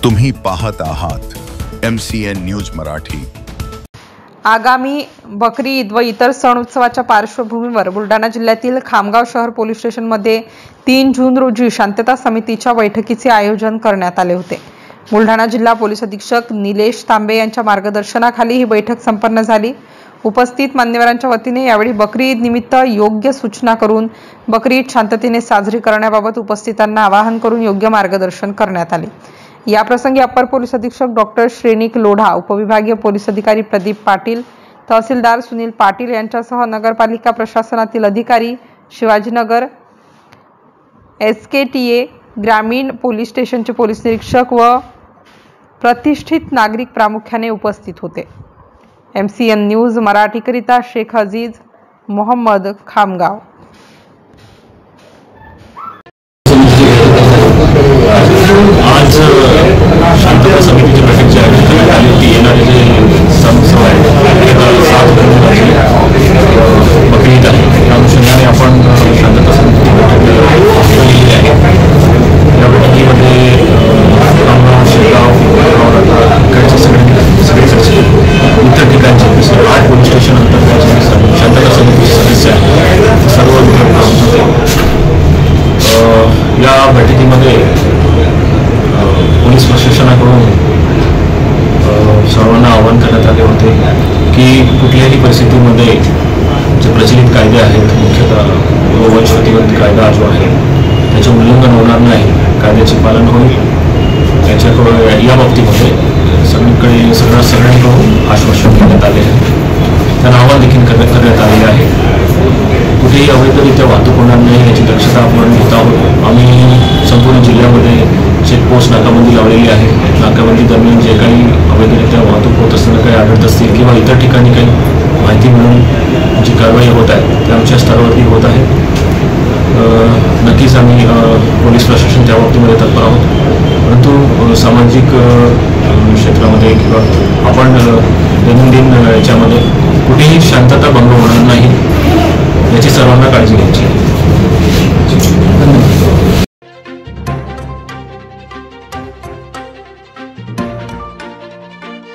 तुम्ही पाहत आहात MCN न्यूज मराठी। आगामी बकरी ईद व इतर सण उत्सवाच्या पार्श्वभूमीवर बुलढाणा जिल्ह्यातील खामगाव शहर पोलीस स्टेशनमध्ये 3 जून रोजी शांतता समितीच्या बैठकीचे आयोजन करण्यात आले होते। बुलढाणा जिल्हा पोलीस अधीक्षक निलेश तांबे यांच्या मार्गदर्शनाखाली ही बैठक संपन्न झाली। उपस्थित मान्यवरांच्या वतीने यावेळी बकरी ईद निमित्त योग्य सूचना करून बकरी ईद शांततेने साजरी करण्याबाबत उपस्थितांना आवाहन करून योग्य मार्गदर्शन करण्यात आले। या प्रसंगी अप्पर पोलीस अधीक्षक डॉक्टर श्रेनिक लोढा, उपविभागीय पोलीस अधिकारी प्रदीप पाटील, तहसीलदार सुनील पाटील यांच्यासह नगरपालिका प्रशासनातील अधिकारी, शिवाजीनगर SKTA ग्रामीण पोलीस स्टेशनचे पोलीस निरीक्षक व प्रतिष्ठित नागरिक प्रामुख्याने उपस्थित होते। MCN न्यूज मराठीकरिता शेख अजीज मोहम्मद, खामगाव। आज शांतता समितीची बैठक जी आयोजित करण्यात आली होती। येणारे जे सण उत्सव आहेत 7 जून बकरी ईद आहे, त्या अनुषंगाने आपण शांतता समितीची बैठक बोलवलेली आहे। या बैठकीमध्ये रामगाव, शेगाव, इकडचे सगळे चर्चे, इतर ठिकाणचे 8 पोलीस स्टेशन अंतर्गत शांतता समितीचे सदस्य आहेत, सर्व होते। या बैठकीमध्ये पोलीस प्रशासनाकडून सर्वांना आवाहन करण्यात आले होते की कुठल्याही परिस्थितीमध्ये जे प्रचलित कायदे आहेत, मुख्यतः वंश प्रतिबंध कायदा जो आहे त्याचे उल्लंघन होणार नाही, कायद्याचे पालन होईल, त्याच्याकडे या बाबतीमध्ये सगळ्यांकडून आश्वासन देण्यात आले आहे। त्यांना आवाहन देखील करण्यात आलेले आहे कुठेही अवैधरित्या वाहतूक होणार नाही याची दक्षता आपण घेत आहोत। आम्ही संपूर्ण जिल्ह्यामध्ये चेकपोस्ट नाकाबंदी लावलेली आहे। नाकाबंदी दरम्यान जे काही अवैधरित्या वाहतूक होत असताना काही आढळत असतील किंवा इतर ठिकाणी काही माहिती मिळून जी कारवाई होत आहे ते आमच्या स्तरावरती होत आहे। नक्कीच आम्ही पोलीस प्रशासन त्या बाबतीमध्ये तत्पर आहोत, परंतु सामाजिक क्षेत्रामध्ये किंवा आपण दैनंदिन याच्यामध्ये कुठेही शांतता भंग होणार नाही याची सर्वांना काळजी घ्यायची आहे।